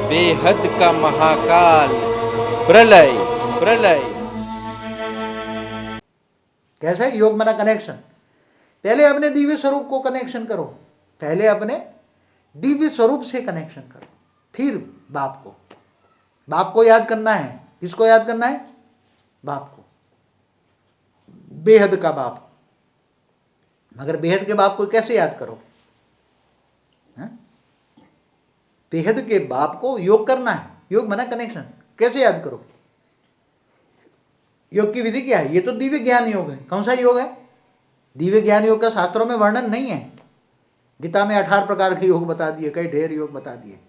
बेहद का महाकाल प्रलय प्रलय। कैसा है योग माना कनेक्शन। पहले अपने दिव्य स्वरूप को कनेक्शन करो, पहले अपने दिव्य स्वरूप से कनेक्शन करो, फिर बाप को याद करना है। किसको याद करना है? बाप को, बेहद का बाप। मगर बेहद के बाप को कैसे याद करोगे? बेहद के बाप को योग करना है। योग माना कनेक्शन, कैसे याद करोगे? योग की विधि क्या है? ये तो दिव्य ज्ञान योग है। कौन सा योग है? दिव्य ज्ञान योग का शास्त्रों में वर्णन नहीं है। गीता में 18 प्रकार के योग बता दिए, कई ढेर योग बता दिए।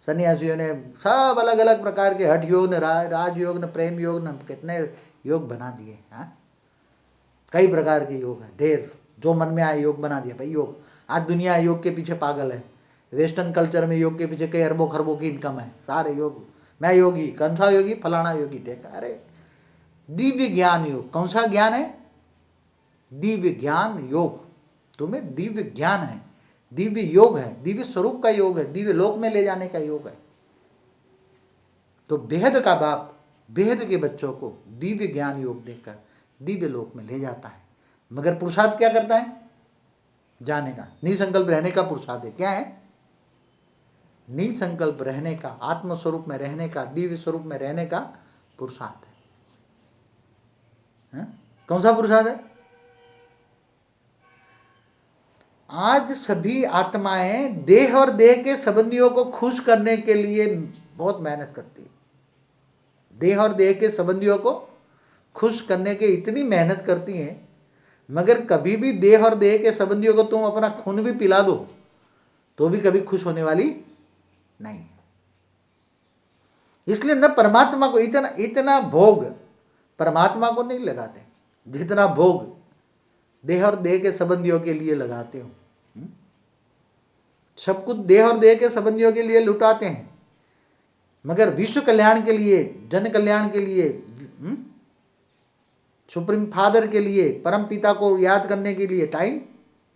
सन्यासियों ने सब अलग अलग प्रकार के हठ योग, न राजयोग, न प्रेम योग, न कितने योग बना दिए। हाँ, कई प्रकार के योग हैं, ढेर। जो मन में आए योग बना दिया भाई योग। आज दुनिया योग के पीछे पागल है। वेस्टर्न कल्चर में योग के पीछे कई अरबों खरबों की इनकम है। सारे योग, मैं योगी, कौन सा योगी? फलाना योगी। देखा? अरे दिव्य ज्ञान योग। कौन सा ज्ञान है? दिव्य ज्ञान योग। तुम्हें दिव्य ज्ञान है, दिव्य योग है, दिव्य स्वरूप का योग है, दिव्य लोक में ले जाने का योग है। तो बेहद का बाप बेहद के बच्चों को दिव्य ज्ञान योग देकर दिव्य लोक में ले जाता है। मगर पुरुषार्थ क्या करता है? जाने का, निसंकल्प रहने का पुरुषार्थ है। क्या है? निसंकल्प रहने का, आत्म स्वरूप में रहने का, दिव्य स्वरूप में रहने का पुरुषार्थ है। कौन सा पुरुषार्थ है? आज सभी आत्माएं देह और देह के संबंधियों को खुश करने के लिए बहुत मेहनत करती है। देह और देह के संबंधियों को खुश करने के इतनी मेहनत करती हैं, मगर कभी भी देह और देह के संबंधियों को तुम अपना खून भी पिला दो तो भी कभी खुश होने वाली नहीं। इसलिए न परमात्मा को इतना भोग परमात्मा को नहीं लगाते जितना भोग देह और देह के संबंधियों के लिए लगाते हो। सब कुछ देह और देह के संबंधियों के लिए लुटाते हैं, मगर विश्व कल्याण के लिए, जन कल्याण के लिए, सुप्रीम फादर के लिए, परम पिता को याद करने के लिए टाइम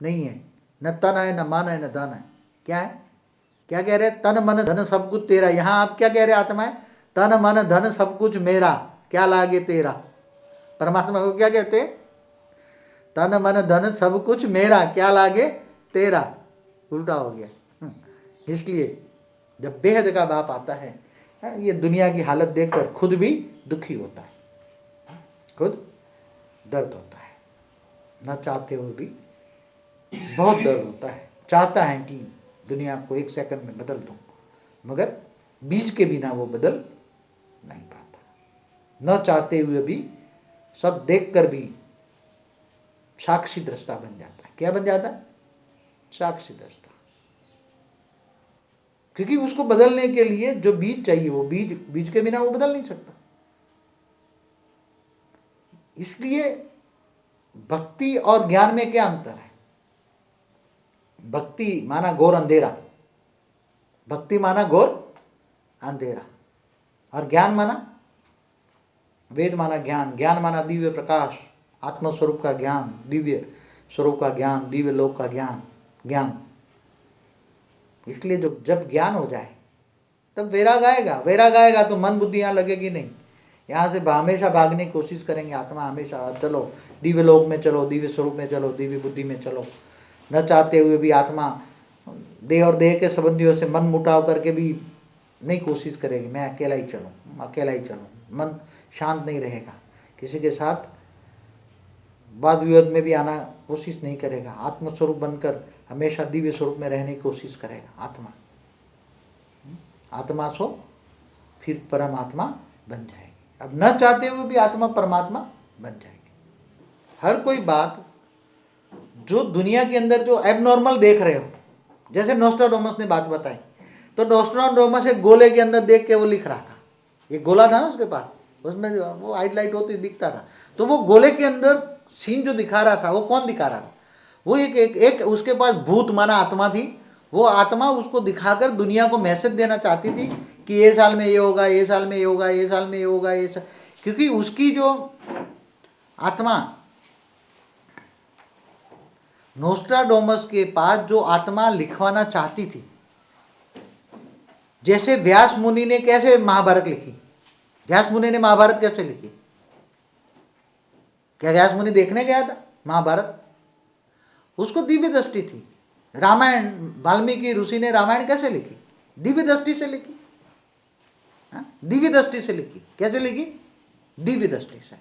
नहीं है। न तन है, न मन है, न धन है। क्या है? क्या कह रहे? तन मन धन सब कुछ तेरा। यहां आप क्या कह रहे आत्माएं? तन मन धन सब कुछ मेरा, क्या लागे तेरा। परमात्मा को क्या कहते? तन मन धन सब कुछ मेरा, क्या लागे तेरा। उल्टा हो गया। इसलिए जब बेहद का बाप आता है, ये दुनिया की हालत देखकर खुद भी दुखी होता है, खुद दर्द होता है। न चाहते हुए भी बहुत दर्द होता है। चाहता है कि दुनिया को एक सेकंड में बदल दूं, मगर बीज के बिना वो बदल नहीं पाता। न चाहते हुए भी सब देखकर भी साक्षी दृष्टा बन जाता है। क्या बन जाता है? साक्षी दृष्टा। क्योंकि उसको बदलने के लिए जो बीज चाहिए, वो बीज के बिना वो बदल नहीं सकता। इसलिए भक्ति और ज्ञान में क्या अंतर है? भक्ति माना घोर अंधेरा, भक्ति माना घोर अंधेरा, और ज्ञान माना, वेद माना ज्ञान, ज्ञान माना दिव्य प्रकाश, आत्म स्वरूप का ज्ञान, दिव्य स्वरूप का ज्ञान, दिव्य लोक का ज्ञान। इसलिए जब ज्ञान हो जाए तब वैराग आएगा। वैराग आएगा तो मन बुद्धि यहाँ लगेगी नहीं। यहाँ से हमेशा भागने की कोशिश करेंगे आत्मा, हमेशा चलो दिव्य लोक में चलो, दिव्य स्वरूप में चलो, दिव्य बुद्धि में चलो। न चाहते हुए भी आत्मा देह और देह के संबंधियों से मन मुटाव करके भी नहीं कोशिश करेगी मैं अकेला ही चलूँ, अकेला ही चलूँ। मन शांत नहीं रहेगा, किसी के साथ वाद विवाद में भी आना कोशिश नहीं करेगा। आत्मस्वरूप बनकर हमेशा दिव्य स्वरूप में रहने की कोशिश करेगा आत्मा। आत्मा सो फिर परमात्मा बन जाएगी। अब न चाहते हुए भी आत्मा परमात्मा बन जाएगी। हर कोई बात जो दुनिया के अंदर जो एबनॉर्मल देख रहे हो, जैसे नोस्ट्राडामस ने बात बताई, तो नोस्ट्राडामस एक गोले के अंदर देख के वो लिख रहा था। ये गोला था ना उसके पास, उसमें वो हाईलाइट होती दिखता था। तो वो गोले के अंदर सीन जो दिखा रहा था वो कौन दिखा रहा था? वो एक उसके पास भूत माना आत्मा थी। वो आत्मा उसको दिखाकर दुनिया को मैसेज देना चाहती थी कि ये साल में ये होगा, ये साल में ये होगा, ये साल में ये होगा, क्योंकि उसकी जो आत्मा, नोस्ट्राडामस के पास जो आत्मा लिखवाना चाहती थी, जैसे व्यास मुनि ने कैसे महाभारत लिखी, व्यास मुनि ने महाभारत कैसे लिखी? क्या व्यास मुनि देखने गया था महाभारत? उसको दिव्य दृष्टि थी। रामायण वाल्मीकि ऋषि ने रामायण कैसे लिखी? दिव्य दृष्टि से लिखी, दिव्य दृष्टि से लिखी। कैसे लिखी? दिव्य दृष्टि से।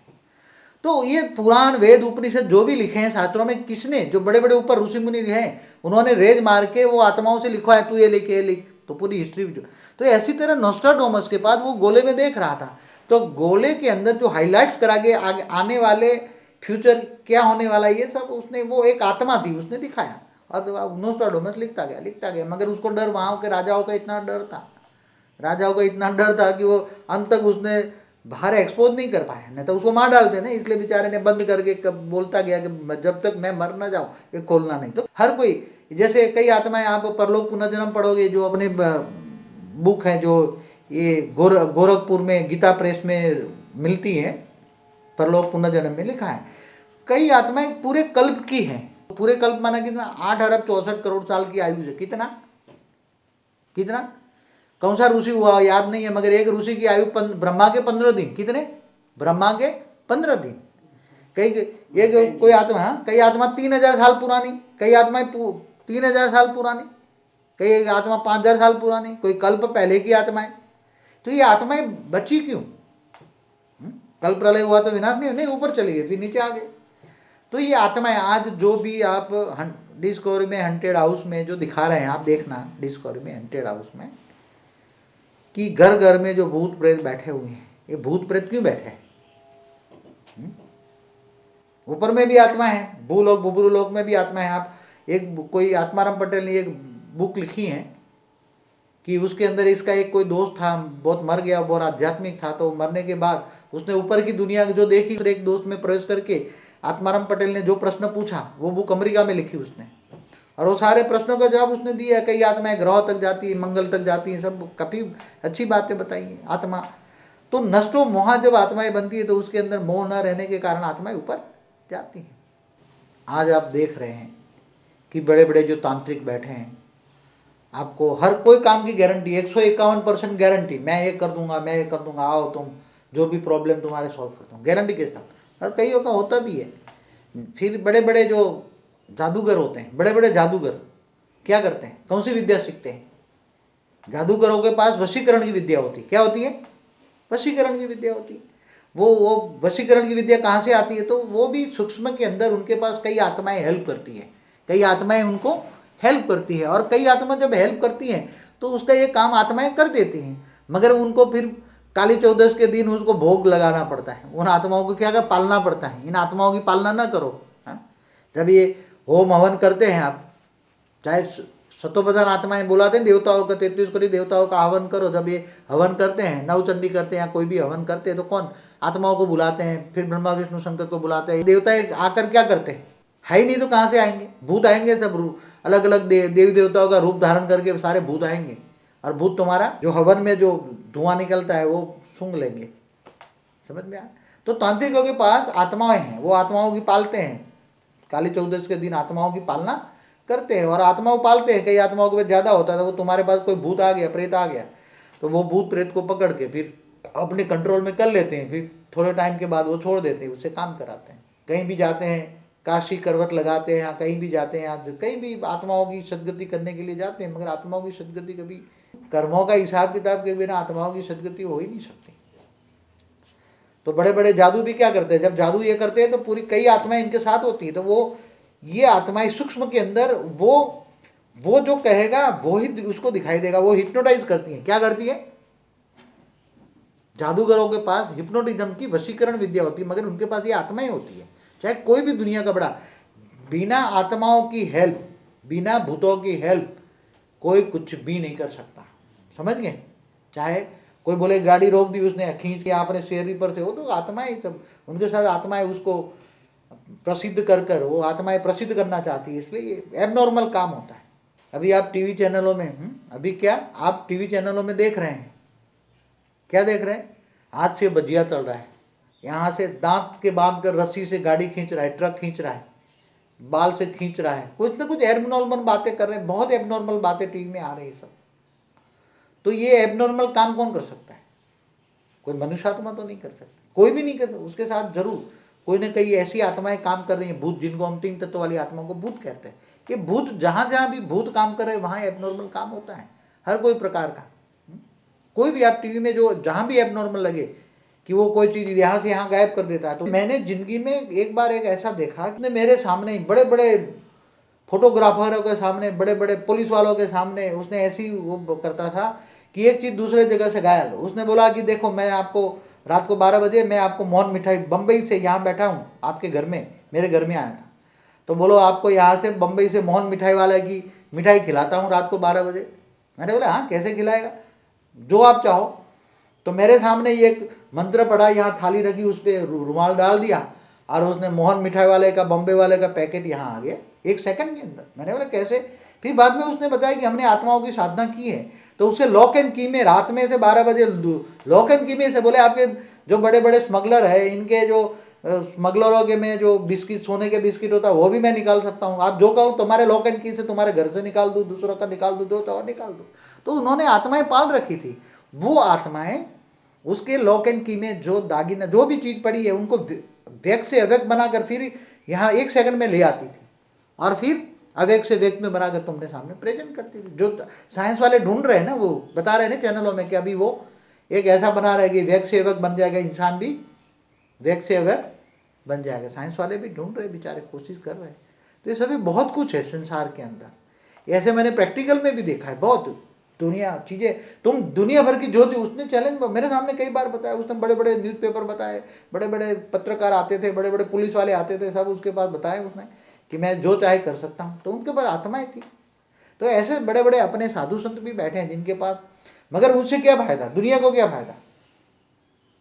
तो ये पुराण वेद उपनिषद जो भी लिखे हैं शास्त्रों में, किसने, जो बड़े बड़े ऊपर ऋषि मुनि हैं, उन्होंने रेज मार के वो आत्माओं से लिखवा है, तू ये लिख, ये लिख, तो पूरी हिस्ट्री जो। तो ऐसी तरह नोस्ट्राडामस के पास वो गोले में देख रहा था, तो गोले के अंदर जो हाईलाइट्स करा के आगे आने वाले फ्यूचर क्या होने वाला, ये सब उसने, वो एक आत्मा थी, उसने दिखाया। और नोस्ट्राडामस लिखता गया, मगर उसको डर, वहाँ के राजाओं का इतना डर था, कि वो अंत तक उसने बाहर एक्सपोज नहीं कर पाया, नहीं तो उसको मार डालते ना। इसलिए बेचारे ने बंद करके कब बोलता गया कि जब तक मैं मर ना जाऊं ये खोलना नहीं। तो हर कोई, जैसे कई आत्माएं, आप परलोक पुनर्जन्म पढ़ोगे, जो अपने बुक है जो ये गोरखपुर में गीता प्रेस में मिलती है, परलोक पुनर्जन्म में लिखा है कई आत्माएं पूरे कल्प की हैं। पूरे कल्प माना कितना? 8 अरब 64 करोड़ साल की आयु है। कितना कौन सा ऋषि हुआ याद नहीं है, मगर एक ऋषि की आयु ब्रह्मा के 15 दिन। कितने? ब्रह्मा के 15 दिन। कोई आत्मा, कई आत्मा 3000 साल पुरानी, कई आत्माएं 3000 साल पुरानी, कई आत्मा 5000 साल पुरानी, कोई कल्प पहले की आत्माएं। तो ये आत्माएं बची क्यों? कल्प प्रलय हुआ तो विनाश नहीं, ऊपर चली गई, फिर नीचे आ गए। तो ये आत्माएं आज जो भी आप डिस्कवरी में हंटेड हाउस में जो दिखा रहे हैं, आप देखना डिस्कवरी में हंटेड हाउस में, कि घर घर में जो भूत प्रेत बैठे हुए हैं, ये भूत प्रेत क्यों बैठे हैं? ऊपर में भी आत्मा है, भूलोक बुबरू लोक में भी आत्मा है। आप एक कोई आत्माराम पटेल ने एक बुक लिखी है कि उसके अंदर इसका एक कोई दोस्त था, बहुत मर गया, बहुत आध्यात्मिक था, तो मरने के बाद उसने ऊपर की दुनिया जो देखी, फिर एक दोस्त में प्रवेश करके आत्माराम पटेल ने जो प्रश्न पूछा, वो बुक अमेरिका में लिखी उसने, और वो सारे प्रश्नों का जवाब उसने दिया। कई आत्माएं ग्रह तक जाती है, मंगल तक जाती है, सब काफ़ी अच्छी बातें बताई हैं। आत्मा तो नष्टो मोहा, जब आत्माएं बनती है तो उसके अंदर मोह न रहने के कारण आत्माएं ऊपर जाती हैं। आज आप देख रहे हैं कि बड़े बड़े जो तांत्रिक बैठे हैं, आपको हर कोई काम की गारंटी, 151% गारंटी, मैं ये कर दूंगा, आओ तुम जो भी प्रॉब्लम तुम्हारे सॉल्व कर दूँ, गारंटी के साथ। और कईयों का होता भी है। फिर बड़े बड़े जो जादूगर होते हैं, बड़े बड़े जादूगर क्या करते हैं? कौन सी विद्या सीखते हैं? जादूगरों के पास वशीकरण की विद्या होती है। क्या होती है? वशीकरण की विद्या होती है। वो वशीकरण की विद्या कहाँ से आती है? तो वो भी सूक्ष्म के अंदर उनके पास कई आत्माएं हेल्प करती है, कई आत्माएं उनको हेल्प करती है। और कई आत्मा जब हेल्प करती हैं तो उसका ये काम आत्माएं कर देती हैं, मगर उनको फिर काली चौदस के दिन उसको भोग लगाना पड़ता है। उन आत्माओं को क्या पालना पड़ता है। इन आत्माओं की पालना ना करो। जब ये होम हवन करते हैं आप, चाहे शतोप्रधान आत्माएं बुलाते हैं देवताओं का, 33 करोड़ देवताओं का हवन करो। जब ये हवन करते हैं, नवचंडी करते हैं या कोई भी हवन करते हैं, तो कौन आत्माओं को बुलाते हैं? फिर ब्रह्मा विष्णु शंकर को बुलाते हैं। देवता आकर क्या करते हैं? है ही नहीं तो कहाँ से आएंगे? भूत आएंगे, सब अलग अलग देवी देवताओं का रूप धारण करके सारे भूत आएंगे, और भूत तुम्हारा जो हवन में जो धुआं निकलता है वो सूंघ लेंगे। समझ में आया? तो तांत्रिकों के पास आत्माएं हैं, वो आत्माओं की पालते हैं। काली चौदस के दिन आत्माओं की पालना करते हैं, और आत्माओं पालते हैं। कई आत्माओं के पास ज़्यादा होता है, तो वो तुम्हारे पास कोई भूत आ गया, प्रेत आ गया, तो वो भूत प्रेत को पकड़ के फिर अपने कंट्रोल में कर लेते हैं। फिर थोड़े टाइम के बाद वो छोड़ देते हैं, उससे काम कराते हैं। कहीं भी जाते हैं, काशी करवट लगाते हैं, या कहीं भी जाते हैं, या कहीं भी आत्माओं की सदगति करने के लिए जाते हैं, मगर आत्माओं की सदगति कभी कर्मों का हिसाब किताब के बिना आत्माओं की सदगति हो ही नहीं सकती। तो बड़े बड़े जादू भी क्या करते हैं? जब जादू ये करते हैं तो पूरी कई आत्माएं इनके साथ होती है, तो वो ये आत्माएं सूक्ष्म के अंदर वो जो कहेगा वो ही उसको दिखाई देगा। वो हिप्नोटाइज करती हैं। क्या करती है? जादूगरों के पास हिप्नोटिज्म की वशीकरण विद्या होती है, मगर उनके पास ये आत्माएं होती है। चाहे कोई भी दुनिया का बड़ा, बिना आत्माओं की हेल्प, बिना भूतों की हेल्प कोई कुछ भी नहीं कर सकता। समझ गए? चाहे कोई बोले गाड़ी रोक दी उसने, खींच के आपने शेरी पर से, वो तो आत्माएं सब, उनके साथ आत्माएं उसको प्रसिद्ध कर वो आत्माएं प्रसिद्ध करना चाहती है, इसलिए ये एबनॉर्मल काम होता है। अभी आप टीवी चैनलों में अभी क्या आप टीवी चैनलों में देख रहे हैं? क्या देख रहे हैं? हाथ से भजिया तल रहा है, यहाँ से दांत के बांध कर रस्सी से गाड़ी खींच रहा है, ट्रक खींच रहा है, बाल से खींच रहा है, कुछ ना कुछ एबनॉर्मल बातें कर रहे हैं। बहुत एबनॉर्मल बातें टीवी में आ रही है सब। तो ये एबनॉर्मल काम कौन कर सकता है? कोई मनुष्य आत्मा तो नहीं कर सकता, कोई भी नहीं कर सकता। उसके साथ जरूर कोई ना कई ऐसी आत्माएं काम कर रही हैं, भूत, जिनको हम 3 तत्व वाली आत्माओं को भूत कहते हैं। ये भूत जहां जहां भी भूत काम कर रहे हैं वहां एबनॉर्मल काम होता है, हर कोई प्रकार का। कोई भी आप टीवी में जो जहां भी एबनॉर्मल लगे कि वो कोई चीज यहां से यहां गायब कर देता है। तो मैंने जिंदगी में एक बार एक ऐसा देखा कि मेरे सामने बड़े बड़े फोटोग्राफरों के सामने, बड़े बड़े पुलिस वालों के सामने उसने ऐसी वो करता था कि एक चीज दूसरे जगह से गायब। उसने बोला कि देखो, मैं आपको रात को 12 बजे मैं आपको मोहन मिठाई, बम्बई से यहाँ बैठा हूँ आपके घर में, मेरे घर में आया था, तो बोलो आपको यहाँ से बम्बई से मोहन मिठाई वाला की मिठाई खिलाता हूँ रात को 12 बजे। मैंने बोला हाँ, कैसे खिलाएगा? जो आप चाहो। तो मेरे सामने ये एक मंत्र पढ़ा, यहाँ थाली रखी, उस पर रुमाल डाल दिया और उसने मोहन मिठाई वाले का, बम्बे वाले का पैकेट यहाँ आ गया 1 सेकंड के अंदर। मैंने बोला कैसे? फिर बाद में उसने बताया कि हमने आत्माओं की साधना की है, तो उसे लॉक एंड की में रात में से 12 बजे लॉक एंड की में से बोले आपके जो बड़े बड़े स्मगलर है, इनके जो स्मगलरों के में जो बिस्किट, सोने के बिस्किट होता है वो भी मैं निकाल सकता हूँ। आप जो कहो तुम्हारे लॉक एंड की से तुम्हारे घर से निकाल दूँ, दूसरों का निकाल दूँ, दो और निकाल दूँ। तो उन्होंने आत्माएं पाल रखी थी। वो आत्माएं उसके लॉक एंड की में जो दागिना, जो भी चीज पड़ी है, उनको व्यक्त से अव्यक्त बनाकर फिर यहाँ 1 सेकंड में ले आती थी और फिर अव्यक्त से व्यक्त में बनाकर तुमने सामने प्रेजेंट करती थी। जो साइंस वाले ढूंढ रहे हैं ना, वो बता रहे हैं ना चैनलों में कि अभी वो एक ऐसा बना रहे कि व्यक्त से अव्यक्त बन जाएगा, इंसान भी व्यक्त से अव्यक्त बन जाएगा। साइंस वाले भी ढूंढ रहे, बेचारे कोशिश कर रहे हैं। तो ये सभी बहुत कुछ है संसार के अंदर। ऐसे मैंने प्रैक्टिकल में भी देखा है, बहुत दुनिया चीजें। तुम दुनिया भर की ज्योति, उसने चैलेंज मेरे सामने कई बार बताया। उसने बड़े बड़े न्यूज़पेपर बताए, बड़े बड़े पत्रकार आते थे, बड़े बड़े पुलिस वाले आते थे, सब उसके पास बताए उसने कि मैं जो चाहे कर सकता हूँ। तो उनके पास आत्माएं थी। तो ऐसे बड़े बड़े अपने साधु संत भी बैठे हैं जिनके पास, मगर उनसे क्या फायदा? दुनिया को क्या फायदा?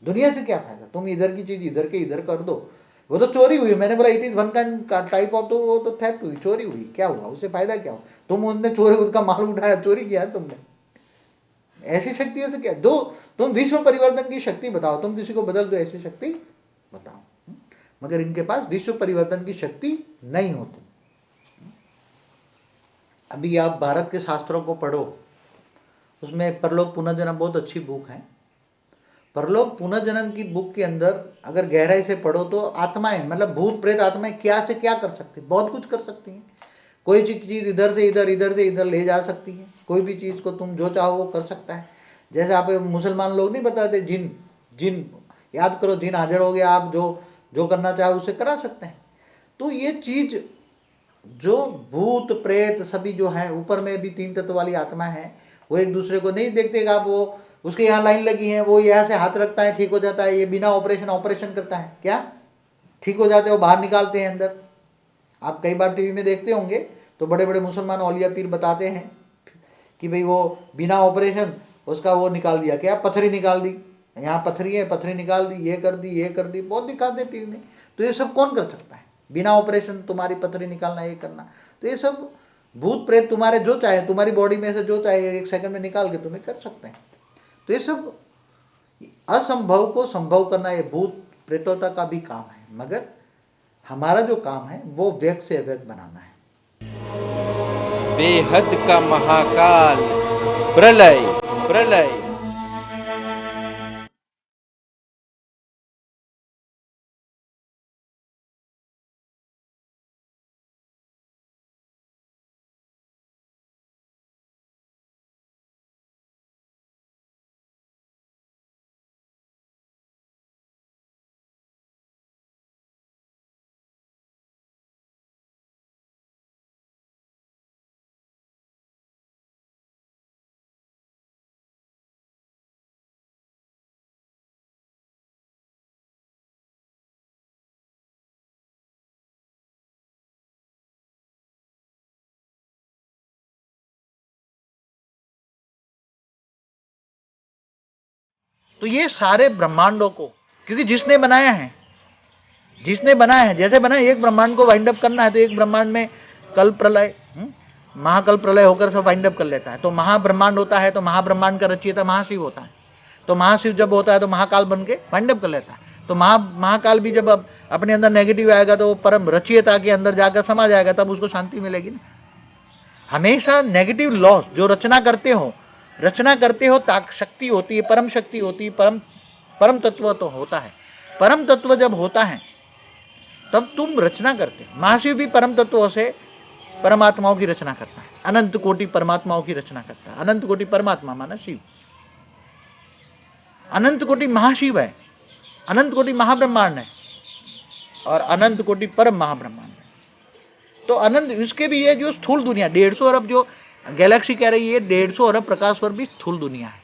दुनिया से क्या फायदा? तुम इधर की चीज इधर के इधर कर दो, वो तो चोरी हुई। मैंने बोला it is one kind type of, तो वो तो थेफ्ट हुई, चोरी हुई। क्या हुआ उससे? फायदा क्या हुआ? तुम उनने चोरी, उसका माल उठाया, चोरी किया तुमने। ऐसी शक्तियों से क्या? दो तुम विश्व परिवर्तन की शक्ति बताओ, तुम किसी को बदल दो, ऐसी शक्ति बताओ। मगर इनके पास विश्व परिवर्तन की शक्ति नहीं होती। अभी आप भारत के शास्त्रों को पढ़ो, उसमें परलोक पुनर्जन्म बहुत अच्छी बुक है। परलोक पुनर्जन्म की बुक के अंदर अगर गहराई से पढ़ो तो आत्माएं, मतलब भूत प्रेत आत्माएं क्या से क्या कर सकती, बहुत कुछ कर सकती हैं। कोई चीज इधर से इधर, इधर से इधर ले जा सकती है। कोई भी चीज को तुम जो चाहो वो कर सकता है। जैसे आप मुसलमान लोग नहीं बताते, जिन जिन याद करो, जिन हाजिर हो गया, आप जो जो करना चाहो उसे करा सकते हैं। तो ये चीज जो भूत प्रेत सभी जो है, ऊपर में भी 3 तत्व वाली आत्मा है, वो एक दूसरे को नहीं देखते। आप वो उसके यहाँ लाइन लगी है, वो यहाँ से हाथ रखता है, ठीक हो जाता है। ये बिना ऑपरेशन करता है, क्या ठीक हो जाते हैं? वो बाहर निकालते हैं अंदर। आप कई बार टीवी में देखते होंगे तो बड़े बड़े मुसलमान औलिया पीर बताते हैं कि भाई वो बिना ऑपरेशन उसका वो निकाल दिया, क्या पथरी निकाल दी, यहाँ पथरी है, पथरी निकाल दी, ये कर दी, ये कर दी, बहुत दिखाते हैं टीवी में। तो ये सब कौन कर सकता है? बिना ऑपरेशन तुम्हारी पथरी निकालना, ये करना। तो ये सब भूत प्रेत तुम्हारे जो चाहे, तुम्हारी बॉडी में से जो चाहे 1 सेकंड में निकाल के तुम्हें कर सकते हैं। तो ये सब असंभव को संभव करना, ये भूत प्रेतों का भी काम है। मगर हमारा जो काम है वो व्यक्त से अव्यक्त बनाना है। बेहद का महाकाल प्रलय, प्रलय। तो ये सारे ब्रह्मांडों को, क्योंकि जिसने बनाया है, जिसने बनाया है, जैसे बनाया एक ब्रह्मांड को वाइंड अप करना है तो एक ब्रह्मांड में कल प्रलय, महाकल प्रलय होकर सब वाइंड अप कर लेता है। तो महाब्रह्मांड होता है तो महाब्रह्मांड का रचयिता महाशिव होता है। तो महाशिव जब होता है तो महाकाल बन के वाइंड अप कर लेता है। तो महाकाल भी जब अपने अंदर नेगेटिव आएगा तो परम रचयिता के अंदर जाकर समा जाएगा, तब उसको शांति मिलेगी ना। हमेशा नेगेटिव लॉस जो रचना करते हो रचना करते हो शक्ति होती है, परम शक्ति होती है, परम तत्व तो होता है। परम तत्व जब होता है तब तुम रचना करते हो। महाशिव भी परम तत्वों से परमात्माओं की रचना करता है, अनंत कोटि परमात्माओं की रचना करता है। अनंत कोटि परमात्मा माना शिव, अनंत कोटि महाशिव है, अनंत कोटि महाब्रह्मांड है और अनंत कोटि परम महाब्रह्मांड है। तो अनंत इसके भी ये जो स्थूल दुनिया 150 अरब जो गैलेक्सी कह रही है, 150 अरब प्रकाश वर्ष भी स्थूल दुनिया है।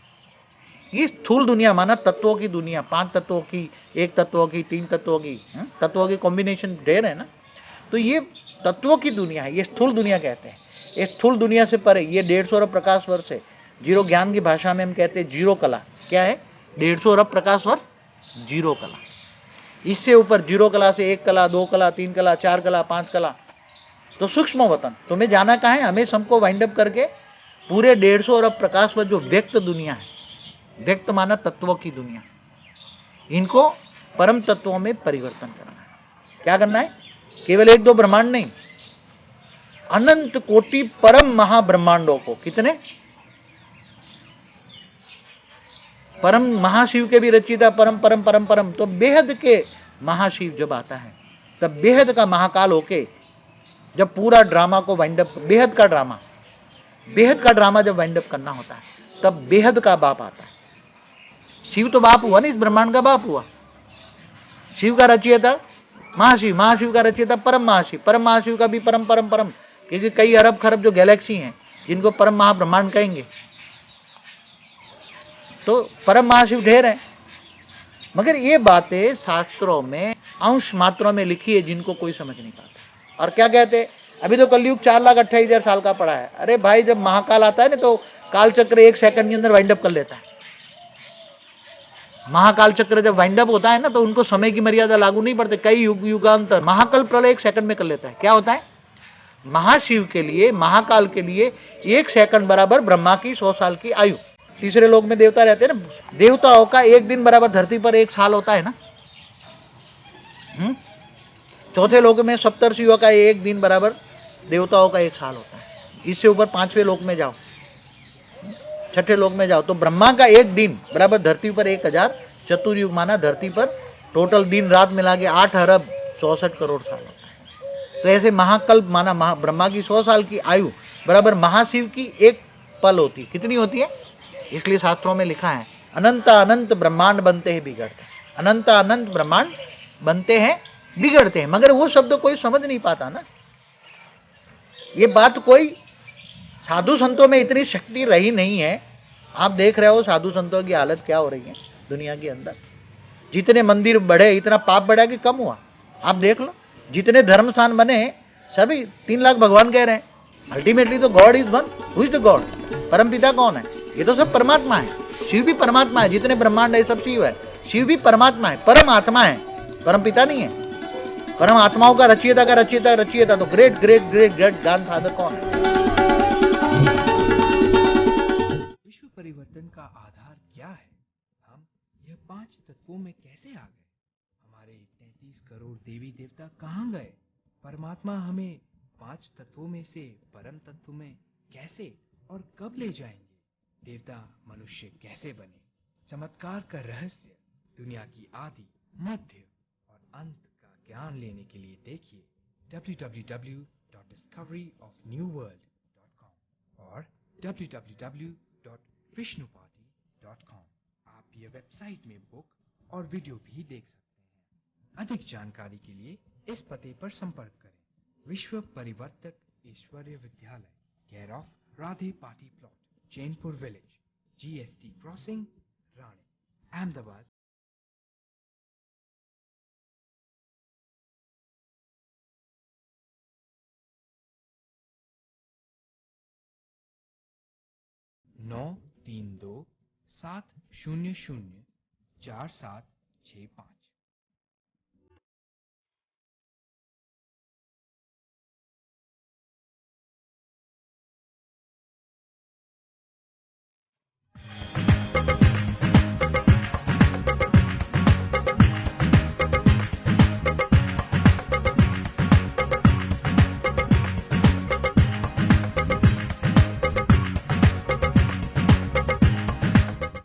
ये स्थूल दुनिया माना तत्वों की दुनिया, 5 तत्वों की, 1 तत्वों की, 3 तत्वों की, तत्वों की कॉम्बिनेशन ढेर है ना। तो ये तत्वों की दुनिया है, ये स्थूल दुनिया कहते हैं। ये स्थूल दुनिया से परे ये 150 अरब प्रकाश वर्ष है। जीरो ज्ञान की भाषा में हम कहते हैं जीरो कला। क्या है? 150 अरब प्रकाश वर्ष जीरो कला। इससे ऊपर जीरो कला से 1 कला, 2 कला, 3 कला, 4 कला, 5 कला। तो सूक्ष्म वतन तुम्हें जाना कहाँ है? हमें सबको वाइंड अप करके पूरे 150 अरब प्रकाश वर्ष जो व्यक्त दुनिया है, व्यक्त माना तत्वों की दुनिया, इनको परम तत्वों में परिवर्तन करना है। क्या करना है? केवल 1-2 ब्रह्मांड नहीं, अनंत कोटि परम महाब्रह्मांडों को। कितने? परम महाशिव के भी रचिता परम परम परम परम। तो बेहद के महाशिव जब आता है तब बेहद का महाकाल होके जब पूरा ड्रामा को वाइंड अप, बेहद का ड्रामा जब वाइंड अप करना होता है तब बेहद का बाप आता है। शिव तो बाप हुआ ना, इस ब्रह्मांड का बाप हुआ। शिव का रचयिता महाशिव, महाशिव का रचयिता परम महाशिव, परम महाशिव का भी परम परम परम, क्योंकि कई अरब खरब जो गैलेक्सी हैं जिनको परम महाब्रह्मांड कहेंगे। तो परम महाशिव ढेर है, मगर ये बातें शास्त्रों में अंश मात्रों में लिखी है जिनको कोई समझ नहीं पाता। और क्या कहते? अभी तो कलयुग 4,28,000 साल का पड़ा है। अरे भाई, जब महाकाल आता है ना तो काल चक्र 1 सेकंड के अंदर वाइंड अप कर लेता है। महाकाल चक्र जब वाइंड अप होता है ना तो उनको समय की मर्यादा लागू नहीं पड़ती, कई युगांतर। महाकाल प्रलय 1 सेकंड में कर लेता है। क्या होता है? महाशिव के लिए, महाकाल के लिए 1 सेकंड बराबर ब्रह्मा की 100 साल की आयु। तीसरे लोक में देवता रहते हैं ना, देवताओं का 1 दिन बराबर धरती पर 1 साल होता है ना। चौथे लोक में सप्तर्षियों का 1 दिन बराबर देवताओं का 1 साल होता है। इससे ऊपर 5वें लोक में जाओ, 6ठे लोक में जाओ तो ब्रह्मा का 1 दिन बराबर धरती पर 1000 चतुर्युग माना धरती पर टोटल दिन रात मिला के 8 अरब 64 करोड़ साल होता है। तो ऐसे महाकल्प माना ब्रह्मा की 100 साल की आयु बराबर महाशिव की 1 पल होती है। कितनी होती है? इसलिए शास्त्रों में लिखा है अनंत अनंत ब्रह्मांड बनते हैं बिगड़ते हैं। अनंत अनंत ब्रह्मांड बनते हैं बिगड़ते हैं, मगर वो शब्द कोई समझ नहीं पाता ना। ये बात कोई साधु संतों में इतनी शक्ति रही नहीं है। आप देख रहे हो साधु संतों की हालत क्या हो रही है दुनिया के अंदर। जितने मंदिर बढ़े इतना पाप बढ़ा कि कम हुआ? आप देख लो, जितने धर्म स्थान बने सभी 3 लाख भगवान कह रहे हैं। अल्टीमेटली तो God is one. Who is the God? परम पिता कौन है? ये तो सब परमात्मा है। शिव भी परमात्मा है, जितने ब्रह्मांड है सब शिव है। शिव भी परमात्मा है, परम आत्मा है, परम पिता नहीं है। परम आत्माओं का रचयिता तो great great great great grandfather कौन है? विश्व परिवर्तन का आधार क्या है? हम यह 5 तत्वों में कैसे आ गए? हमारे 33 करोड़ देवी देवता कहाँ गए? परमात्मा हमें 5 तत्वों में से परम तत्व में कैसे और कब ले जाएंगे? देवता मनुष्य कैसे बने? चमत्कार का रहस्य, दुनिया की आदि, मध्य और अंत का ज्ञान लेने के लिए देखिए www.discoveryofnewworld.com और www.vishnupati.com। आप यह वेबसाइट में बुक और वीडियो भी देख सकते हैं। अधिक जानकारी के लिए इस पते पर संपर्क करें। विश्व Parivartak Ishwariya Vidyalaya, care of Radhe Pati plot, Chainpur village, GST crossing, Rane, Ahmedabad. नौ 3 2 7 0 0 4 7 6 5।